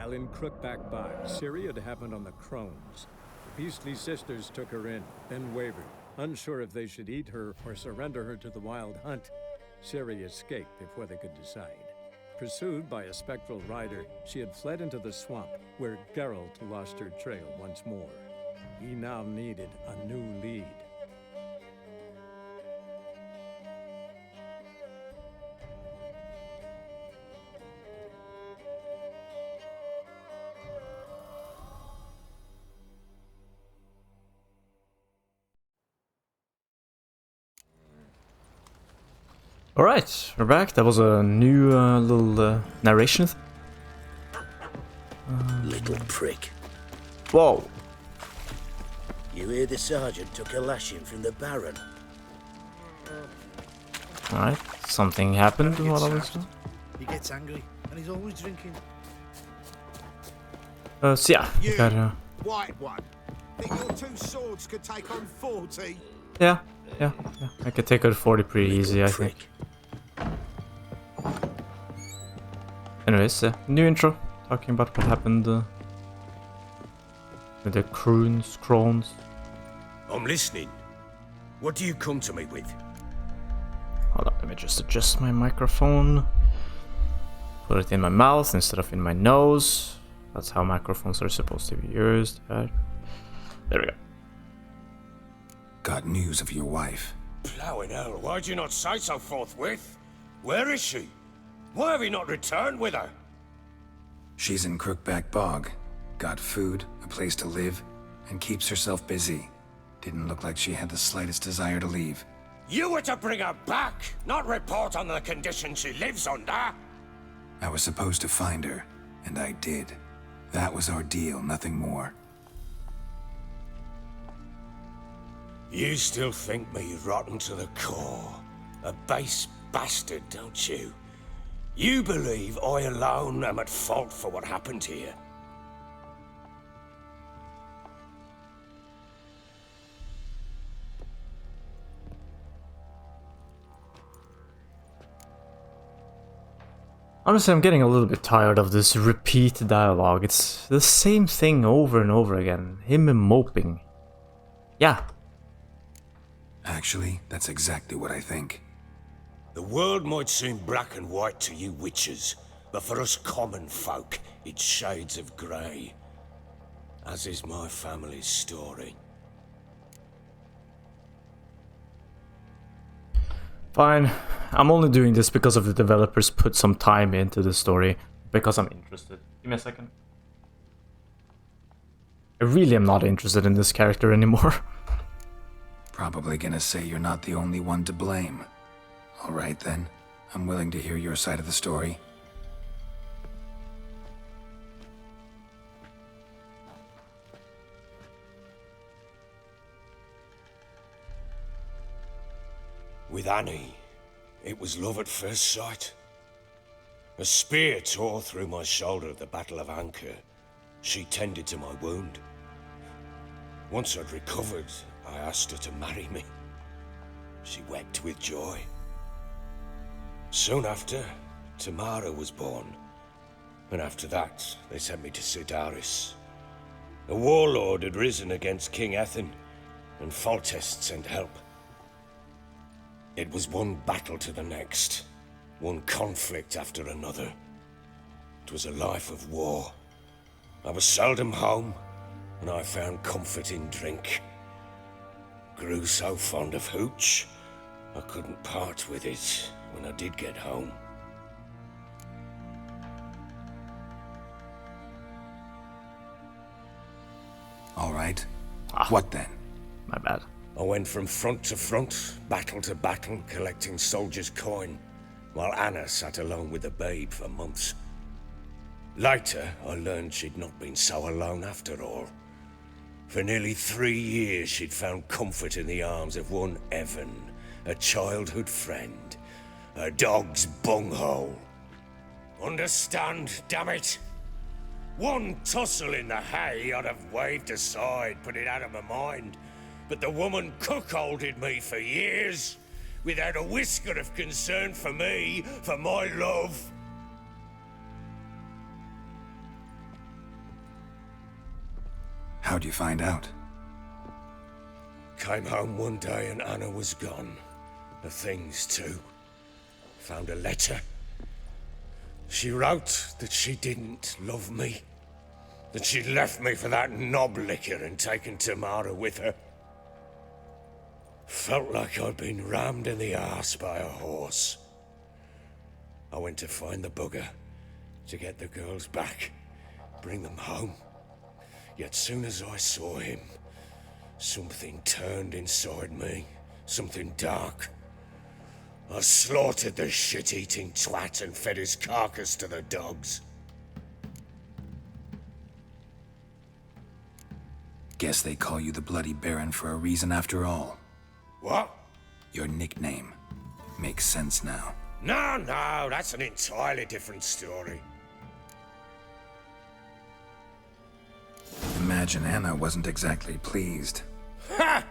While in Crookback Bog, Ciri had happened on the Crones. The beastly sisters took her in, then wavered, unsure if they should eat her or surrender her to the Wild Hunt. Ciri escaped before they could decide. Pursued by a spectral rider, she had fled into the swamp, where Geralt lost her trail once more. He now needed a new lead. Alright, we're back. That was a new little narration. Little prick. Whoa. You hear the sergeant took a lashing from the Baron? Alright, something happened while I was... He gets angry, and he's always drinking. So yeah, we got white one. Think your two swords could take on 40? yeah. I could take out 40 pretty easy, I think. Anyways, new intro, talking about what happened with the Crones. I'm listening. What do you come to me with? Hold on, let me just adjust my microphone. Put it in my mouth instead of in my nose. That's how microphones are supposed to be used. There we go. Got news of your wife. Plowing hell, why'd you not say so forthwith? Where is she? Why have you not returned with her? She's in Crookback Bog. Got food, a place to live, and keeps herself busy. Didn't look like she had the slightest desire to leave. You were to bring her back, not report on the conditions she lives under. I was supposed to find her, and I did. That was our deal, nothing more. You still think me rotten to the core. A base bastard, don't you? You believe I alone am at fault for what happened here. Honestly, I'm getting a little bit tired of this repeat dialogue. It's the same thing over and over again. Him moping. Yeah. Actually, that's exactly what I think. The world might seem black and white to you witches, but for us common folk, it's shades of grey. As is my family's story. Fine. I'm only doing this because of the developers put some time into the story. Because I'm interested. Give me a second. I really am not interested in this character anymore. Probably gonna say you're not the only one to blame. Alright then. I'm willing to hear your side of the story. With Annie, it was love at first sight. A spear tore through my shoulder at the Battle of Anchor. She tended to my wound. Once I'd recovered, I asked her to marry me. She wept with joy. Soon after, Tamara was born. And after that, they sent me to Sidaris. A warlord had risen against King Ethan, and Foltest sent help. It was one battle to the next, one conflict after another. It was a life of war. I was seldom home, and I found comfort in drink. Grew so fond of hooch, I couldn't part with it when I did get home. Alright. What then? My bad. I went from front to front, battle to battle, collecting soldiers' coin, while Anna sat alone with the babe for months. Later, I learned she'd not been so alone after all. For nearly 3 years, she'd found comfort in the arms of one Evan, a childhood friend, her dog's bunghole. Understand, damn it? One tussle in the hay I'd have waved aside, put it out of my mind. But the woman cuckolded me for years, without a whisker of concern for me, for my love. How'd you find out? Came home one day and Anna was gone. The things too. Found a letter. She wrote that she didn't love me. That she'd left me for that knob licker and taken Tamara with her. Felt like I'd been rammed in the arse by a horse. I went to find the bugger, to get the girls back, bring them home. Yet soon as I saw him, something turned inside me, something dark. I slaughtered the shit-eating twat and fed his carcass to the dogs. Guess they call you the Bloody Baron for a reason after all. What? Your nickname. Makes sense now. No, that's an entirely different story. Imagine Anna wasn't exactly pleased. Ha!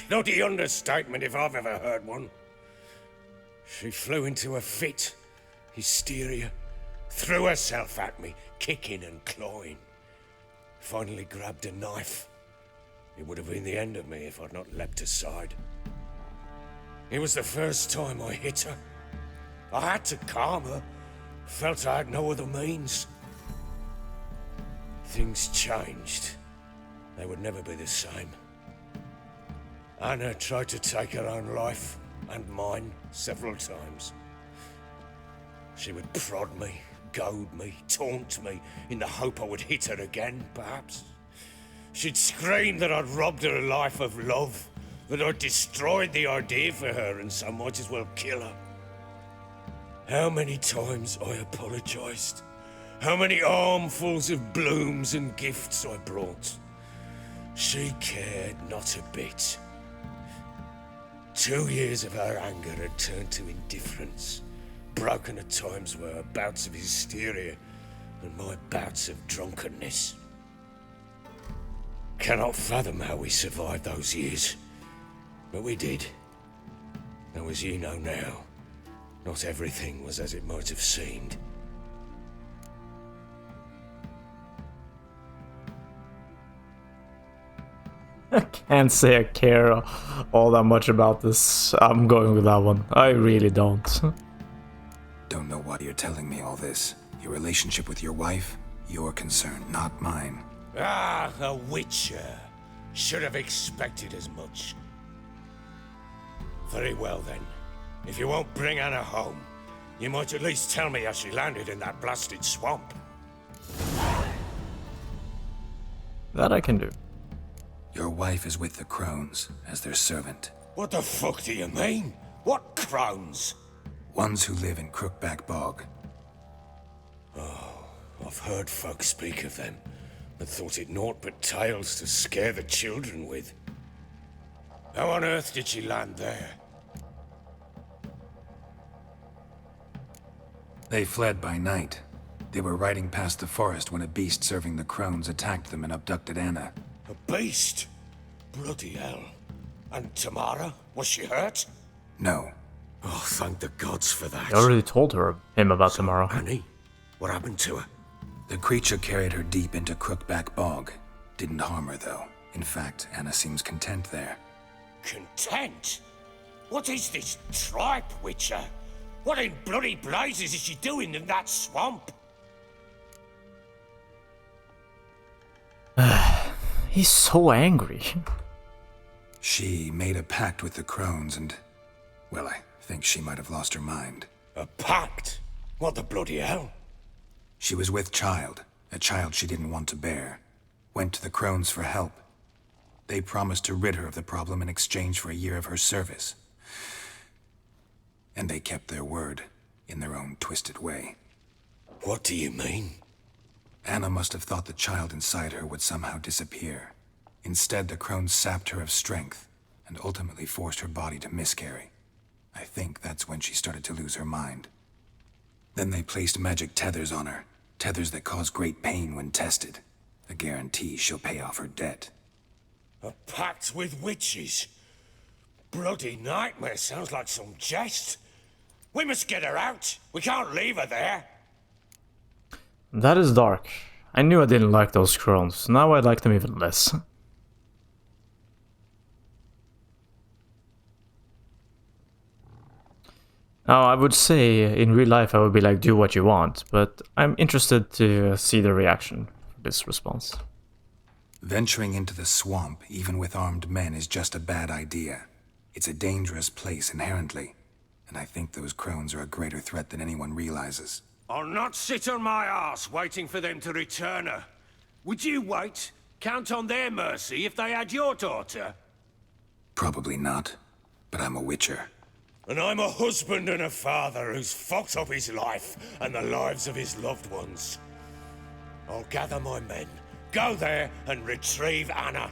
Bloody understatement if I've ever heard one. She flew into a fit, hysteria, threw herself at me, kicking and clawing. Finally grabbed a knife. It would have been the end of me if I'd not leapt aside. It was the first time I hit her. I had to calm her. Felt I had no other means. Things changed. They would never be the same. Anna tried to take her own life, and mine, several times. She would prod me, goad me, taunt me, in the hope I would hit her again, perhaps. She'd scream that I'd robbed her life of love, that I'd destroyed the idea for her and so might as well kill her. How many times I apologized. How many armfuls of blooms and gifts I brought. She cared not a bit. 2 years of her anger had turned to indifference, broken at times were her bouts of hysteria and my bouts of drunkenness. Cannot fathom how we survived those years, but we did. Though as you know now, not everything was as it might have seemed. I can't say I care all that much about this. I'm going with that one. I really don't. Don't know why you're telling me all this. Your relationship with your wife? Your concern, not mine. Ah, a witcher. Should have expected as much. Very well then. If you won't bring Anna home, you might at least tell me how she landed in that blasted swamp. That I can do. Your wife is with the crones, as their servant. What the fuck do you mean? What crones? Ones who live in Crookback Bog. Oh, I've heard folk speak of them, but thought it naught but tales to scare the children with. How on earth did she land there? They fled by night. They were riding past the forest when a beast serving the crones attacked them and abducted Anna. A beast? Bloody hell. And Tamara? Was she hurt? No. Oh, thank the gods for that. I already told him about tomorrow. Annie? What happened to her? The creature carried her deep into Crookback Bog. Didn't harm her, though. In fact, Anna seems content there. Content? What is this tripe, Witcher? What in bloody blazes is she doing in that swamp? He's so angry. She made a pact with the crones and... well, I think she might have lost her mind. A pact? What the bloody hell? She was with child, a child she didn't want to bear. Went to the crones for help. They promised to rid her of the problem in exchange for a year of her service. And they kept their word, in their own twisted way. What do you mean? Anna must have thought the child inside her would somehow disappear. Instead, the crones sapped her of strength, and ultimately forced her body to miscarry. I think that's when she started to lose her mind. Then they placed magic tethers on her, tethers that cause great pain when tested. A guarantee she'll pay off her debt. A pact with witches? Bloody nightmare, sounds like some jest. We must get her out. We can't leave her there. That is dark. I knew I didn't like those crones. Now I like them even less. Now, I would say in real life I would be like, do what you want, but I'm interested to see the reaction for this response. Venturing into the swamp, even with armed men, is just a bad idea. It's a dangerous place inherently, and I think those crones are a greater threat than anyone realizes. I'll not sit on my arse waiting for them to return her. Would you wait? Count on their mercy if they had your daughter? Probably not, but I'm a witcher. And I'm a husband and a father who's fucked up his life and the lives of his loved ones. I'll gather my men, go there and retrieve Anna.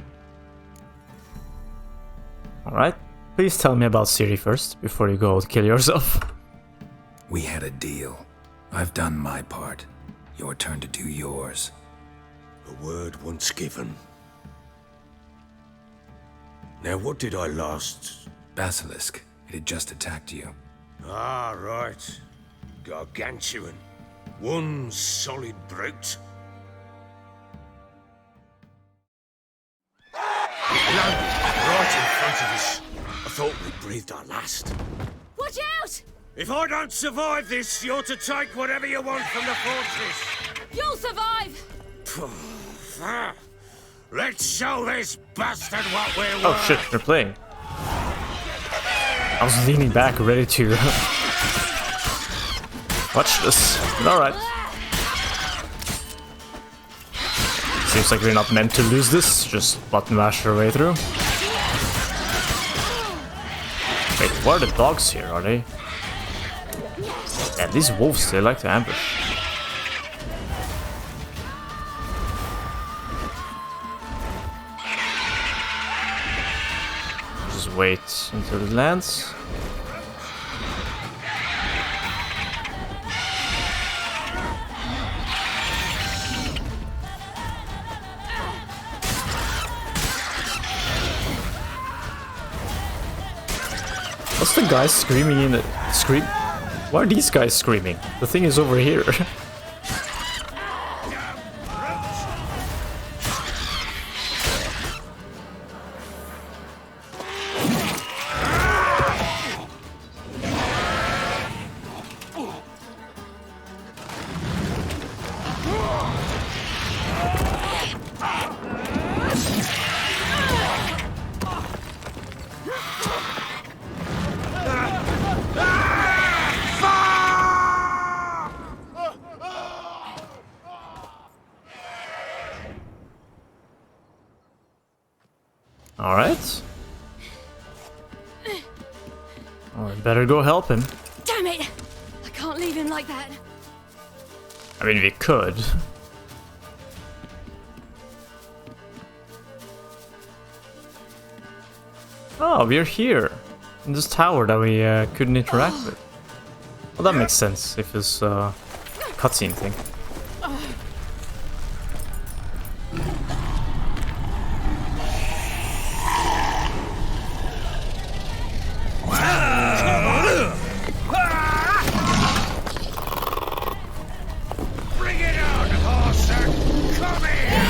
Alright, please tell me about Ciri first, before you go kill yourself. We had a deal. I've done my part. Your turn to do yours. A word once given. Now what did I last... Basilisk. It had just attacked you. Ah, right. Gargantuan. One solid brute. Right in front of us. I thought we breathed our last. Watch out! If I don't survive this, you're to take whatever you want from the fortress. You'll survive! Let's show this bastard what we're Oh worth. shit, they're playing. I was leaning back, ready to watch this. Alright. Seems like we're not meant to lose this, just button mash our way through. Wait, what are the dogs here, are they? Yeah, these wolves, they like to ambush. Just wait until it lands. What's the guy screaming in the scream? Why are these guys screaming? The thing is over here. Alright. Well, I better go help him. Damn it! I can't leave him like that. I mean, we could. Oh, we're here. In this tower that we couldn't interact with. Well, that makes sense if it's a cutscene thing. Bring it on, horser! Come here!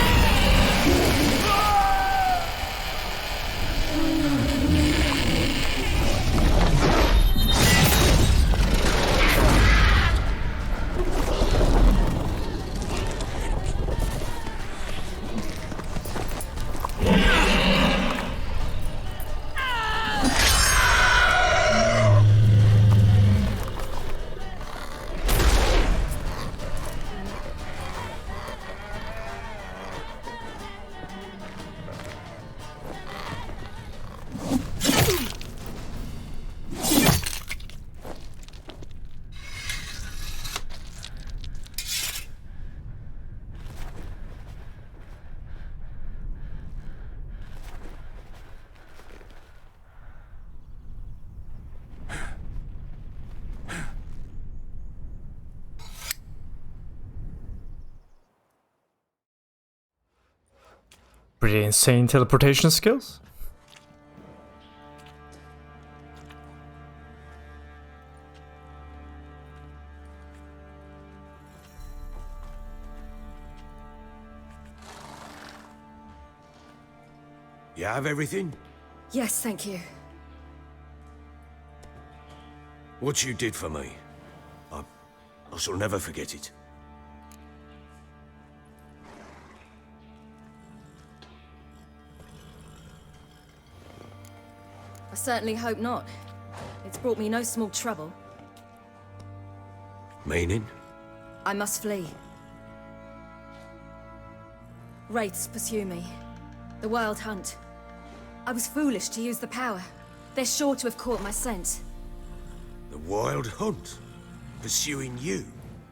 Pretty insane teleportation skills. You have everything? Yes, thank you. What you did for me, I shall never forget it. I certainly hope not. It's brought me no small trouble. Meaning? I must flee. Wraiths pursue me. The Wild Hunt. I was foolish to use the power. They're sure to have caught my scent. The Wild Hunt? Pursuing you?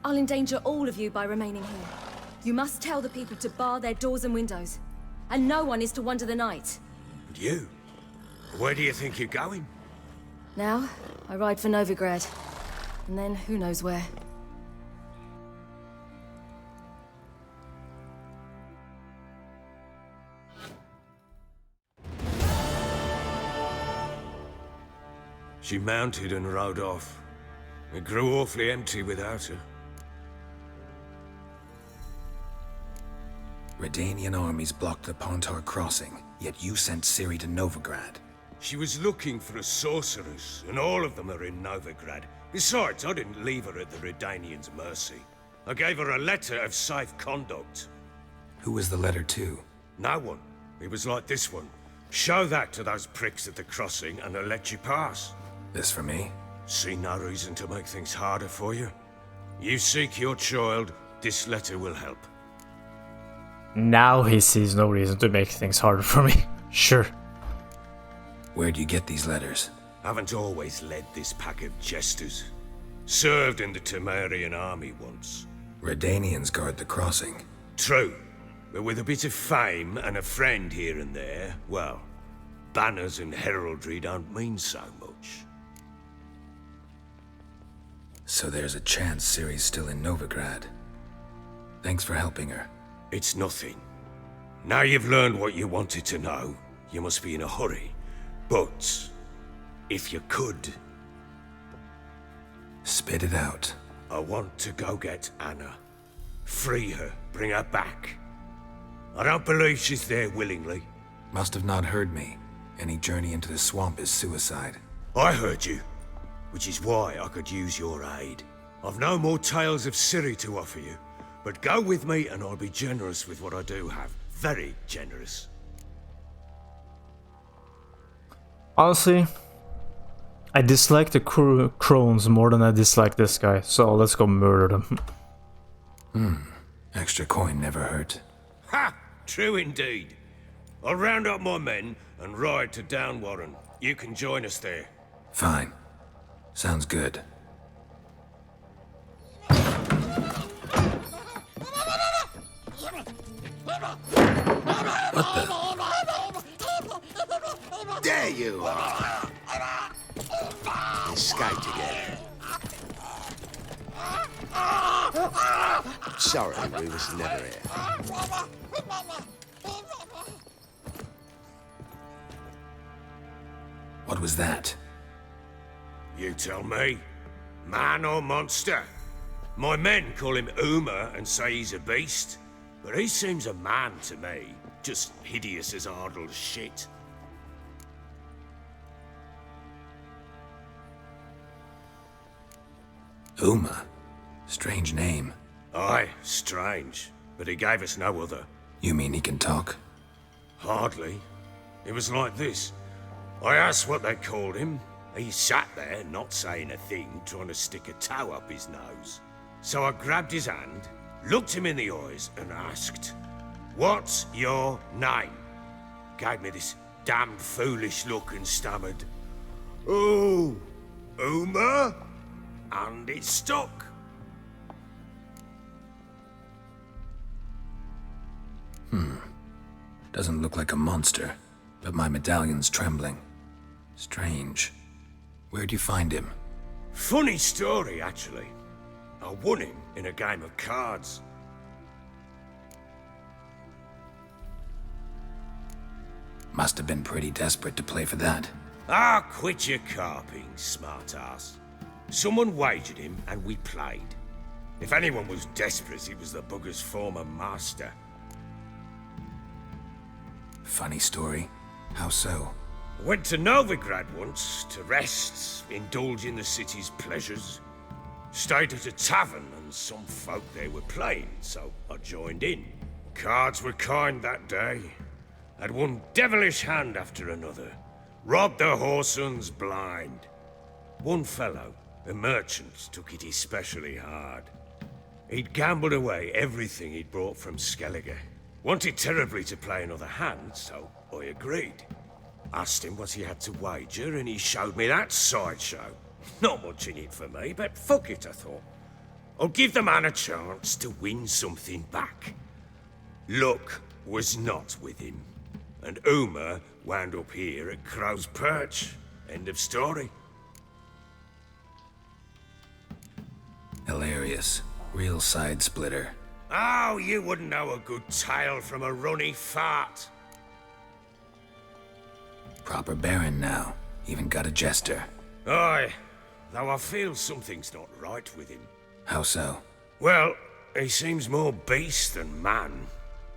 I'll endanger all of you by remaining here. You must tell the people to bar their doors and windows. And no one is to wander the night. And you? Where do you think you're going? Now, I ride for Novigrad. And then, who knows where. She mounted and rode off. It grew awfully empty without her. Redanian armies blocked the Pontar crossing, yet you sent Ciri to Novigrad. She was looking for a sorceress, and all of them are in Novigrad. Besides, I didn't leave her at the Redanians' mercy. I gave her a letter of safe conduct. Who was the letter to? No one. It was like this one. Show that to those pricks at the crossing, and they'll let you pass. This for me? See no reason to make things harder for you. You seek your child, this letter will help. Now he sees no reason to make things harder for me. Sure. Where'd you get these letters? Haven't always led this pack of jesters. Served in the Temerian army once. Redanians guard the crossing. True, but with a bit of fame and a friend here and there, well, banners and heraldry don't mean so much. So there's a chance Ciri's still in Novigrad. Thanks for helping her. It's nothing. Now you've learned what you wanted to know, you must be in a hurry. But, if you could... Spit it out. I want to go get Anna. Free her, bring her back. I don't believe she's there willingly. Must have not heard me. Any journey into the swamp is suicide. I heard you, which is why I could use your aid. I've no more tales of Ciri to offer you, but go with me and I'll be generous with what I do have. Very generous. Honestly, I dislike the crones more than I dislike this guy, so let's go murder them. Extra coin never hurt. Ha! True indeed. I'll round up my men and ride to Downwarren. You can join us there. Fine. Sounds good. What the? There you are! Escaped again. Sorry, we was never here. What was that? You tell me. Man or monster? My men call him Uma and say he's a beast, but he seems a man to me. Just hideous as Ardle's shit. Uma. Strange name. Aye, strange. But he gave us no other. You mean he can talk? Hardly. It was like this. I asked what they called him. He sat there, not saying a thing, trying to stick a toe up his nose. So I grabbed his hand, looked him in the eyes, and asked, "What's your name?" Gave me this damned foolish look and stammered, "Oh, Uma?" And it stuck. Doesn't look like a monster, but my medallion's trembling. Strange. Where'd you find him? Funny story, actually. I won him in a game of cards. Must have been pretty desperate to play for that. Ah, quit your carping, smartass. Someone wagered him, and we played. If anyone was desperate, it was the bugger's former master. Funny story. How so? Went to Novigrad once to rest, indulge in the city's pleasures. Stayed at a tavern and some folk there were playing, so I joined in. Cards were kind that day. Had one devilish hand after another. Robbed the whoresons blind. One fellow, a merchant, took it especially hard. He'd gambled away everything he'd brought from Skellige. Wanted terribly to play another hand, so I agreed. Asked him what he had to wager, and he showed me that sideshow. Not much in it for me, but fuck it, I thought. I'll give the man a chance to win something back. Luck was not with him, and Uma wound up here at Crow's Perch. End of story. Hilarious. Real side splitter. Oh, you wouldn't know a good tale from a runny fart. Proper baron now. Even got a jester. Aye, though I feel something's not right with him. How so? Well, he seems more beast than man.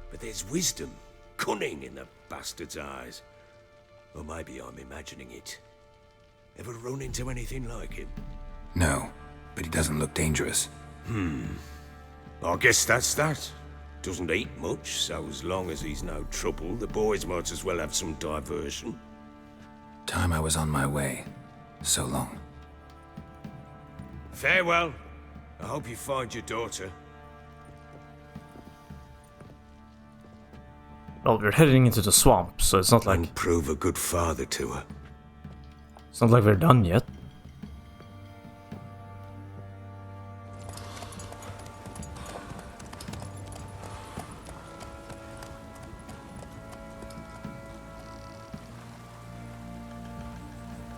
But there's wisdom, cunning in the bastard's eyes. Or maybe I'm imagining it. Ever run into anything like him? No, but he doesn't look dangerous. I guess that's that. Doesn't eat much, so as long as he's no trouble, the boys might as well have some diversion. Time I was on my way. So long. Farewell. I hope you find your daughter. Well, we're heading into the swamp, so it's not like And prove a good father to her. we're done yet.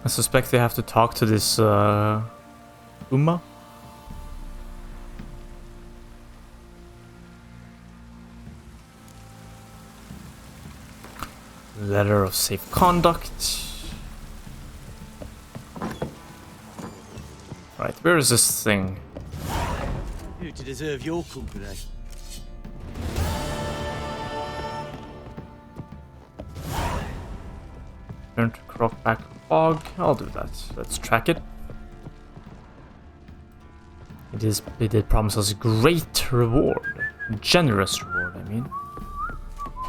I suspect they have to talk to this Uma. Letter of safe conduct. Right, where is this thing? You to deserve your company. Turn to Crockback Bog. I'll do that. Let's track it. It did promise us great reward. Generous reward, I mean.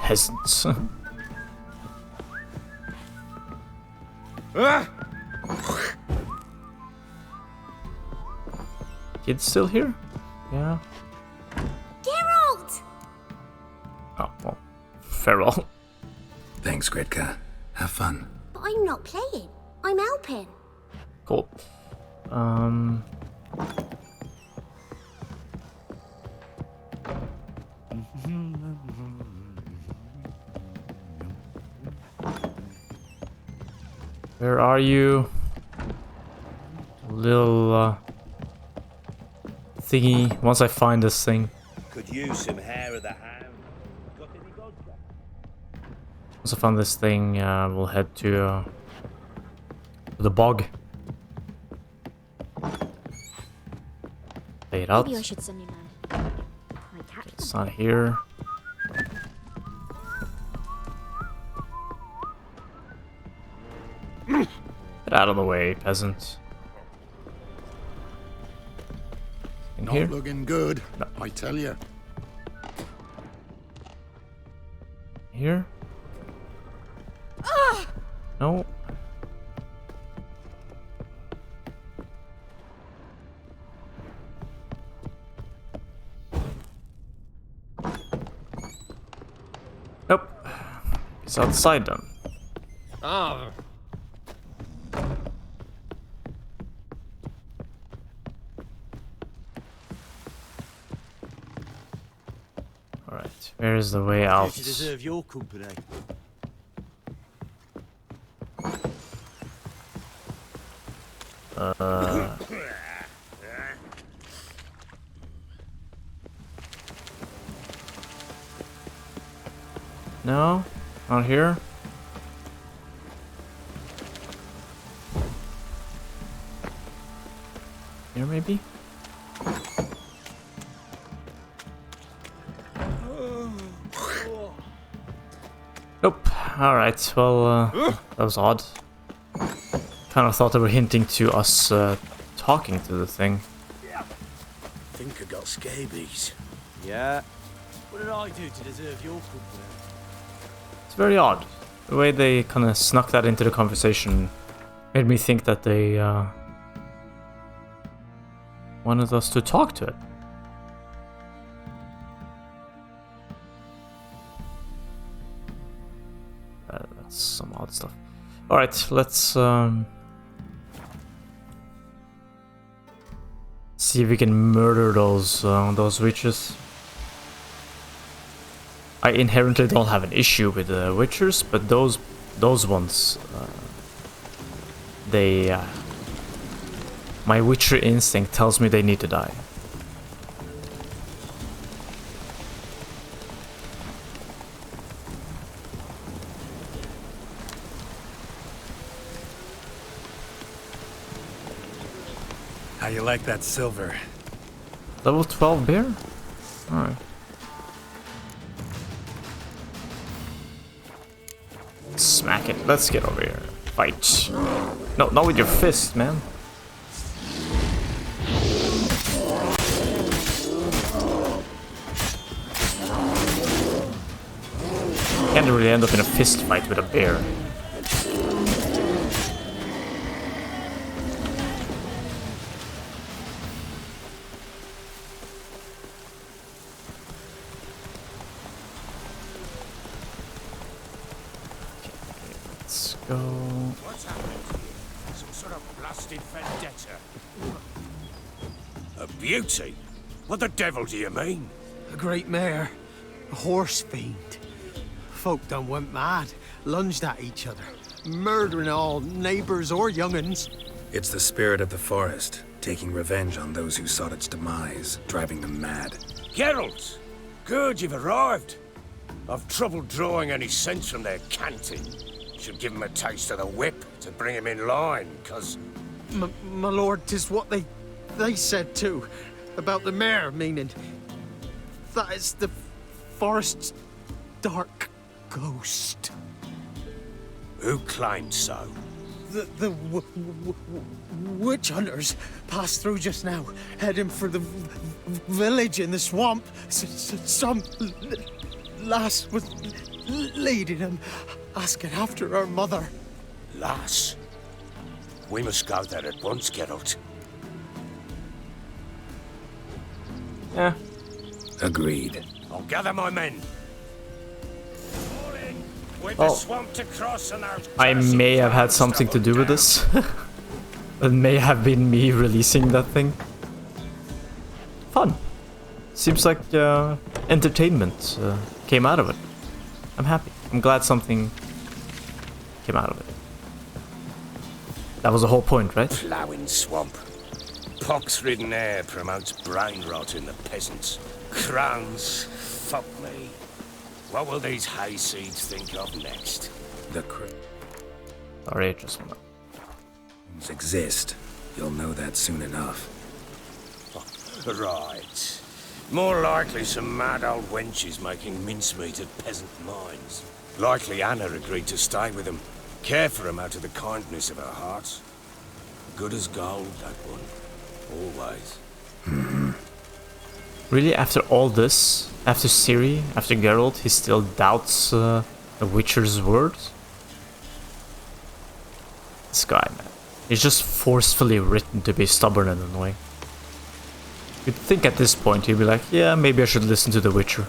Peasants. Kid still here? Yeah. Geralt! Oh, well. Farewell. Thanks, Gretka. Have fun. But I'm not playing. I'm helping. Cool. Where are you? Little thingy. Once I find this thing. Could use some hair of the hound. Got any vodka? Once I find this thing, we'll head to the bog. Play it out. Maybe I should send you man. My cat. It's not here. Get out of the way, peasant. In here? Not looking good, No. I tell you. Here? No. Nope. It's outside then. Ah, Alright, where is the way out? You to deserve your company. No? Not here? Here maybe? Nope. alright, well, that was odd. Kind of thought they were hinting to us talking to the thing. Think I got scabies. Yeah. What did I do to deserve your company? It's very odd. The way they kind of snuck that into the conversation made me think that they wanted us to talk to it. That's some odd stuff. Alright, let's see if we can murder those witches. I inherently don't have an issue with the witchers, but those ones, they my witcher instinct tells me they need to die. How you like that silver? Level 12 bear? Alright. Smack it. Let's get over here. Fight. No, not with your fist, man. Can't really end up in a fist fight with a bear. Let's go. What's happened here? Some sort of blasted vendetta. A beauty? What the devil do you mean? A great mare. A horse fiend. Folk done went mad. Lunged at each other. Murdering all neighbors or young'uns. It's the spirit of the forest, taking revenge on those who sought its demise, driving them mad. Geralt! Good, you've arrived. I've trouble drawing any sense from their canting. Should give him a taste of the whip to bring him in line, cause... My lord, 'tis what they said too. About the mare, meaning... That is the forest's dark ghost. Who claimed so? The witch hunters passed through just now, heading for the village in the swamp. Some lass was leading them, asking after her mother. Lass? We must go there at once, Geralt. Yeah. Agreed. I'll gather my men. With Oh. the swamp to cross and our I may have had something to do with this. It may have been me releasing that thing. Fun. Seems like entertainment came out of it. I'm happy. I'm glad something came out of it. That was the whole point, right? Ploughing swamp. Pox-ridden air promotes brain rot in the peasants. Crowns, fuck me. What will these hayseeds think of next? The crows Sorry, just wanna... exist. You'll know that soon enough. Right. More likely some mad old wenches making mincemeat at peasant mines. Likely Anna agreed to stay with them. Care for them out of the kindness of her heart. Good as gold, that one. Always. Really, after all this, after Ciri, after Geralt, he still doubts the Witcher's words? This guy, man. He's just forcefully written to be stubborn and annoying. You'd think at this point he'd be like, yeah, maybe I should listen to the Witcher.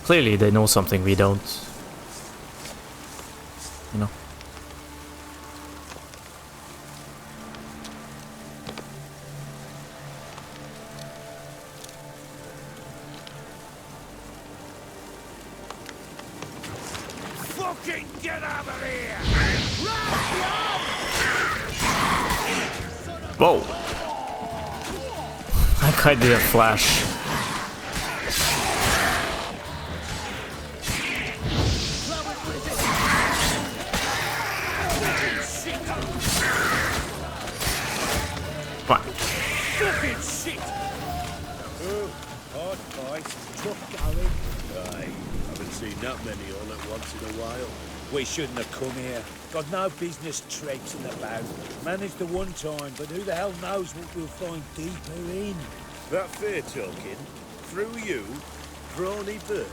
Clearly they know something we don't. You know? Fucking get out of here! Whoa! That guy did a flash. Come on. Fucking shit! Oh, hard fight. tough going. Aye, haven't seen that many all at once in a while. We shouldn't have come here. Got no business traipsing about. Managed the one time, but who the hell knows what we'll find deeper in. That fair talking? Through you? Brawny bird?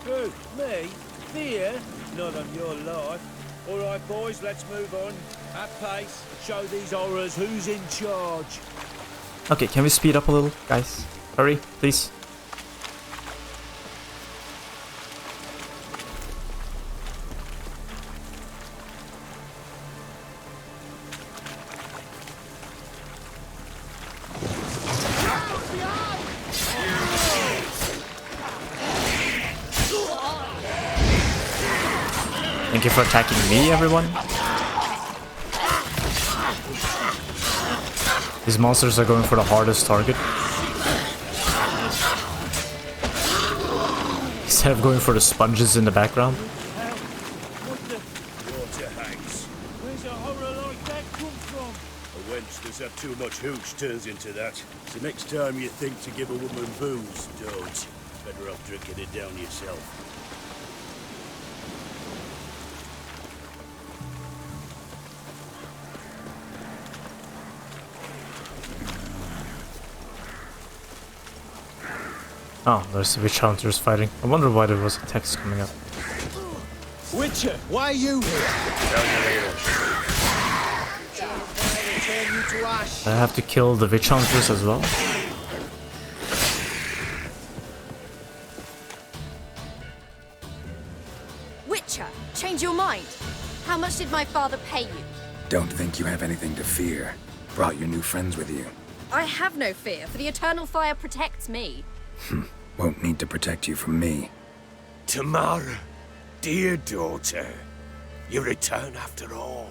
Who? Me? Fear? Not on your life. All right, boys, let's move on. At pace. Show these horrors who's in charge. Okay, can we speed up a little, guys? Hurry, please. Thank you for attacking me, everyone. These monsters are going for the hardest target. Instead of going for the sponges in the background. Water hangs. Where's a horror like that come from? A wench that's had too much hooch turns into that. So next time you think to give a woman booze, don't. Better off drinking it down yourself. Oh, there's the witch hunters fighting. I wonder why there was a text coming up. Witcher, why are you here? I have to kill the witch hunters as well. Witcher, change your mind. How much did my father pay you? Don't think you have anything to fear. Brought your new friends with you. I have no fear, for the eternal fire protects me. Won't need to protect you from me. Tamara, dear daughter, you return after all.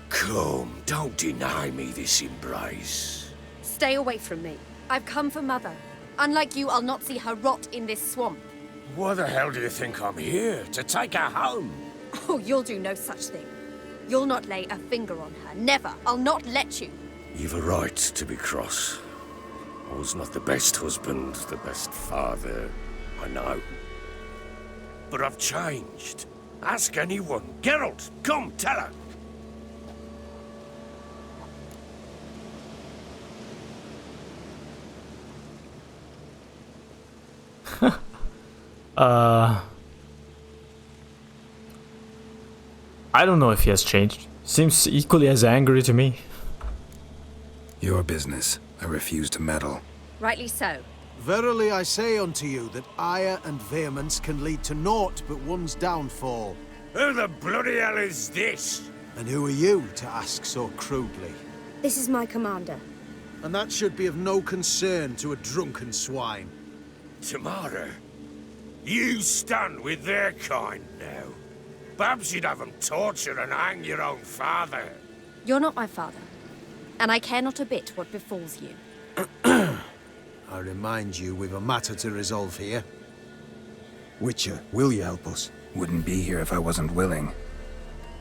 Come, don't deny me this embrace. Stay away from me. I've come for Mother. Unlike you, I'll not see her rot in this swamp. Why the hell do you think I'm here? To take her home? Oh, you'll do no such thing. You'll not lay a finger on her. Never. I'll not let you. You've a right to be cross. I was not the best husband, the best father, I know. But I've changed. Ask anyone. Geralt, come, tell her. I don't know if he has changed. Seems equally as angry to me. Your business. I refuse to meddle. Rightly so. Verily I say unto you that ire and vehemence can lead to naught but one's downfall. Who the bloody hell is this? And who are you to ask so crudely? This is my commander. And that should be of no concern to a drunken swine. Tamara, you stand with their kind now. Perhaps you'd have them torture and hang your own father. You're not my father. And I care not a bit what befalls you. I remind you we've a matter to resolve here. Witcher, will you help us? Wouldn't be here if I wasn't willing.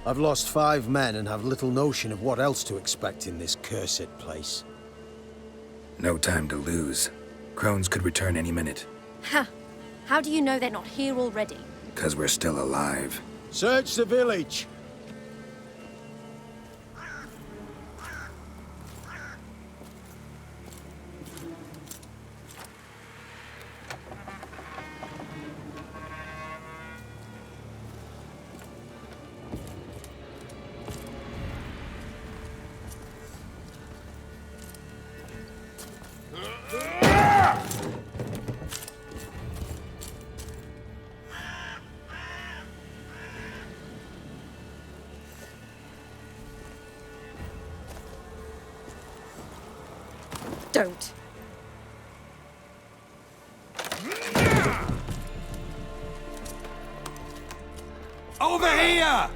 I've lost 5 men and have little notion of what else to expect in this cursed place. No time to lose. Crones could return any minute. Ha! How do you know they're not here already? 'Cause we're still alive. Search the village! Don't. Over here!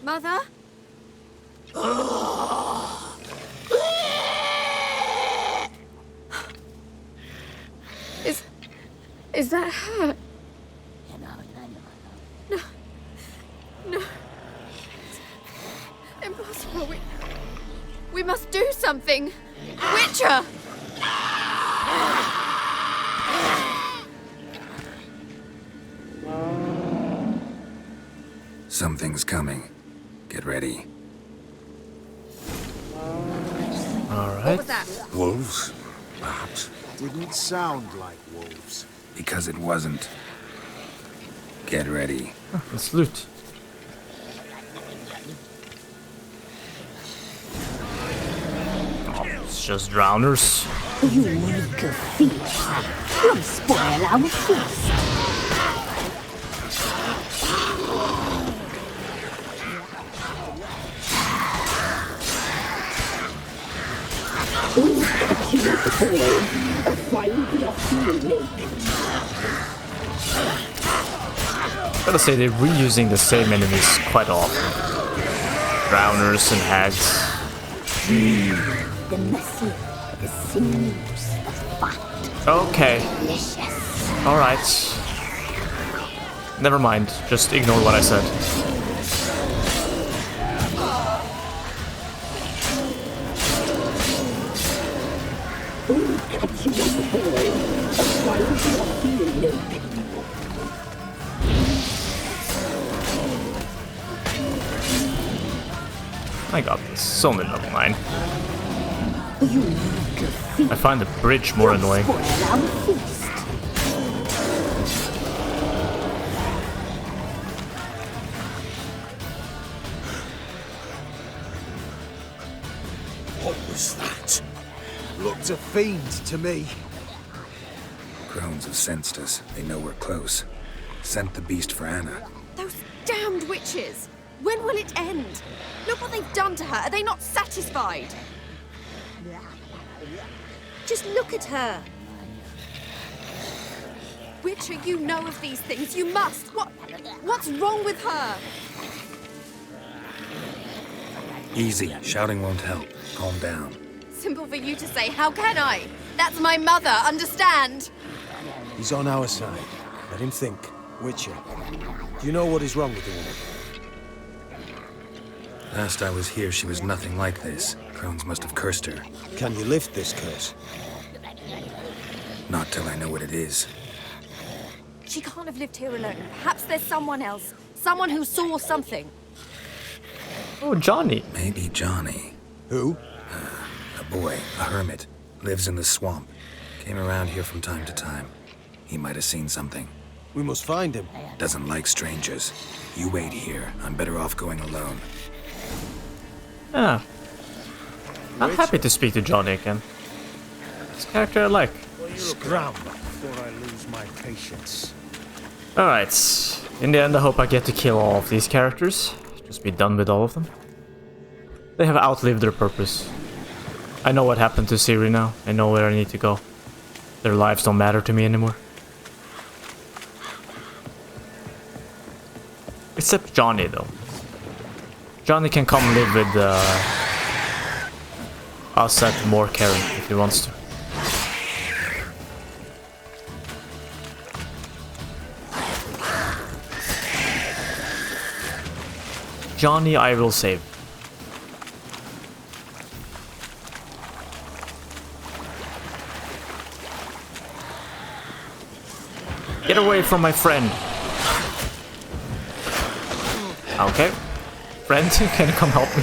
Mother? Is that her? No. No. It's impossible. We must do something. Witcher! Something's coming. Get ready. Alright. What was that? Wolves, perhaps. Didn't sound like wolves. Because it wasn't. Get ready. Oh, let's loot. Oh, it's just drowners. You make a feast. You'll spoil our feast. Gotta say, they're reusing the same enemies quite often. Drowners and hags. The messy, the sinews, the fat. Okay. Delicious. Alright. Never mind. Just ignore what I said. I got this. It's only level 9. I find the bridge more annoying. What was that? Looked a fiend to me. Crones have sensed us. They know we're close. Sent the beast for Anna. Those damned witches! When will it end? Look what they've done to her. Are they not satisfied? Just look at her. Witcher, you know of these things. You must. What's wrong with her? Easy. Shouting won't help. Calm down. Simple for you to say. How can I? That's my mother. Understand? He's on our side. Let him think. Witcher, do you know what is wrong with the woman? Last I was here, she was nothing like this. Crones must have cursed her. Can you lift this curse? Not till I know what it is. She can't have lived here alone. Perhaps there's someone else. Someone who saw something. Oh, Johnny. Maybe Johnny. Who? A boy, a hermit. Lives in the swamp. Came around here from time to time. He might have seen something. We must find him. Doesn't like strangers. You wait here. I'm better off going alone. Ah. I'm happy to speak to Johnny again. This character I like. Scram before I lose my patience. Alright. In the end, I hope I get to kill all of these characters. Just be done with all of them. They have outlived their purpose. I know what happened to Ciri now. I know where I need to go. Their lives don't matter to me anymore. Except Johnny, though. Johnny can come live with us at Moorcairn if he wants to. Johnny, I will save. Get away from my friend. Okay. Friend, can you come help me?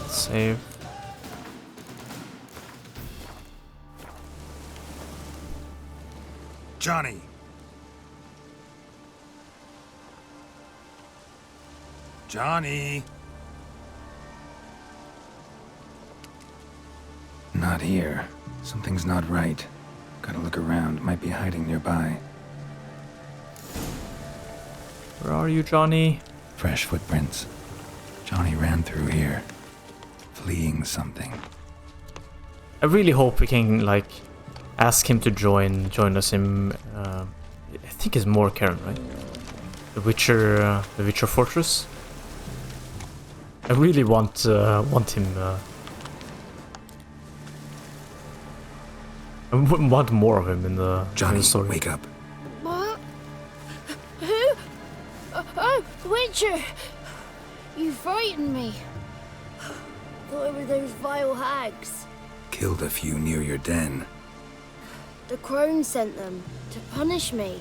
Save. Johnny! Johnny! Not here. Something's not right. Gotta look around. Might be hiding nearby. Where are you, Johnny? Fresh footprints. Johnny ran through here. Fleeing something. I really hope we can, like, ask him to join us in, I think it's Morcairn, right? The Witcher Fortress. I really want him, I want more of him in the Johnny, story. wake up. What? Who? Oh, Witcher! You frightened me. Thought it were those vile hags. Killed a few near your den. The crone sent them to punish me.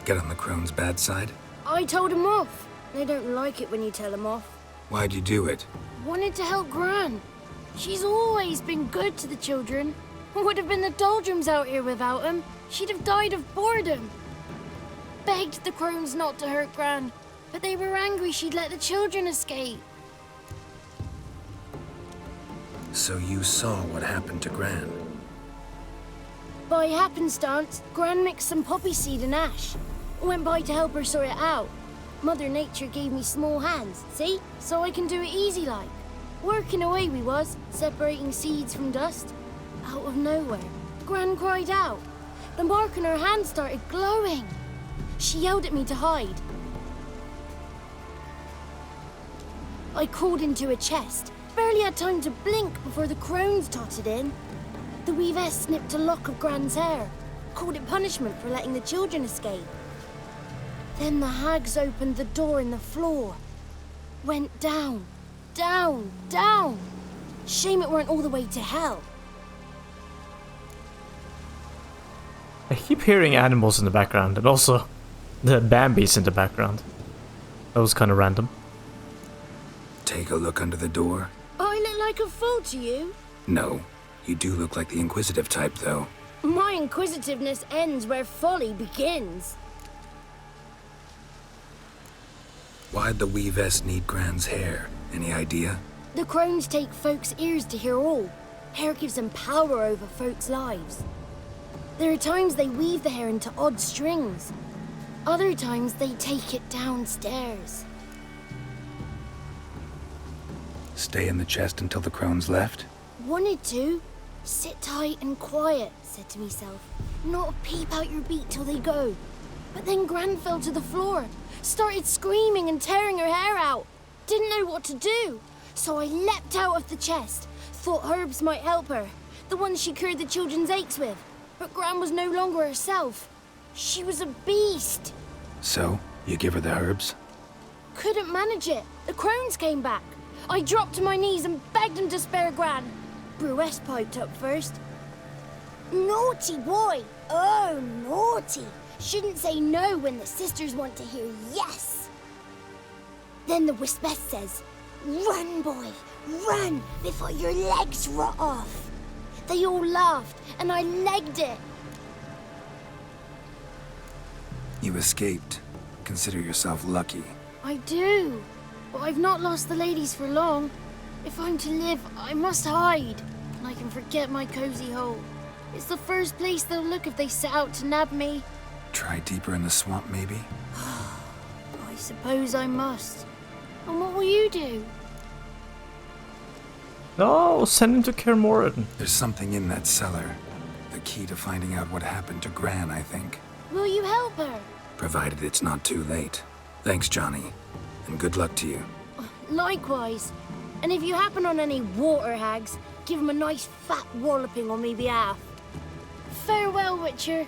Get on the crone's bad side? I told them off. They don't like it when you tell them off. Why'd you do it? Wanted to help Gran. She's always been good to the children. Would have been the doldrums out here without him. She'd have died of boredom. Begged the crones not to hurt Gran, but they were angry she'd let the children escape. So you saw what happened to Gran? By happenstance, Gran mixed some poppy seed and ash. Went by to help her sort it out. Mother Nature gave me small hands, see? So I can do it easy like. Working away we was, separating seeds from dust. Out of nowhere, Gran cried out. The mark on her hand started glowing. She yelled at me to hide. I crawled into a chest. Barely had time to blink before the crones totted in. The weavess snipped a lock of Gran's hair. Called it punishment for letting the children escape. Then the hags opened the door in the floor. Went down, down, down. Shame it weren't all the way to hell. I keep hearing animals in the background, and also the Bambi's in the background. That was kind of random. Take a look under the door. I look like a fool to you? No, you do look like the inquisitive type, though. My inquisitiveness ends where folly begins. Why'd the weavess need Gran's hair? Any idea? The crones take folks' ears to hear all. Hair gives them power over folks' lives. There are times they weave the hair into odd strings. Other times they take it downstairs. Stay in the chest until the crones left? Wanted to. Sit tight and quiet, said to myself. Not peep out your beak till they go. But then Gran fell to the floor. Started screaming and tearing her hair out. Didn't know what to do. So I leapt out of the chest. Thought herbs might help her. The ones she cured the children's aches with. But Gran was no longer herself. She was a beast. So, you give her the herbs? Couldn't manage it. The crones came back. I dropped to my knees and begged him to spare Gran. Brewess piped up first. Naughty boy. Oh, naughty. Shouldn't say no when the sisters want to hear yes. Then the Wispess says, run, boy, run before your legs rot off. They all laughed and I legged it. You escaped. Consider yourself lucky. I do, but I've not lost the ladies for long. If I'm to live, I must hide, and I can forget my cozy hole. It's the first place they'll look if they set out to nab me. Try deeper in the swamp, maybe? I suppose I must. And what will you do? No, send him to Kaer Morhen. There's something in that cellar. The key to finding out what happened to Gran, I think. Will you help her? Provided it's not too late. Thanks, Johnny. And good luck to you. Likewise. And if you happen on any water hags, give them a nice fat walloping on me behalf. Farewell, Witcher.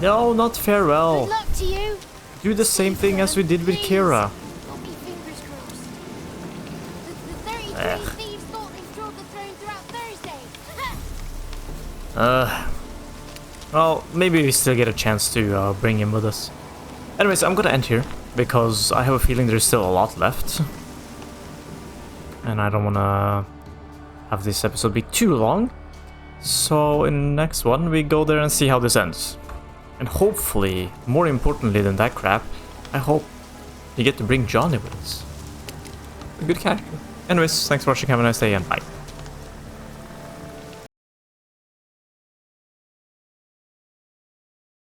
No, not farewell. Good luck to you. Do the same thing as we did with Kira. Got me fingers crossed. The 33 thieves thought they stole the throne throughout Thursday. Well, maybe we still get a chance to bring him with us. Anyways, I'm gonna end here, because I have a feeling there's still a lot left. And I don't wanna have this episode be too long. So in the next one, we go there and see how this ends. And hopefully, more importantly than that crap, I hope you get to bring Johnny with us. A good character. Anyways, thanks for watching, have a nice day, and bye.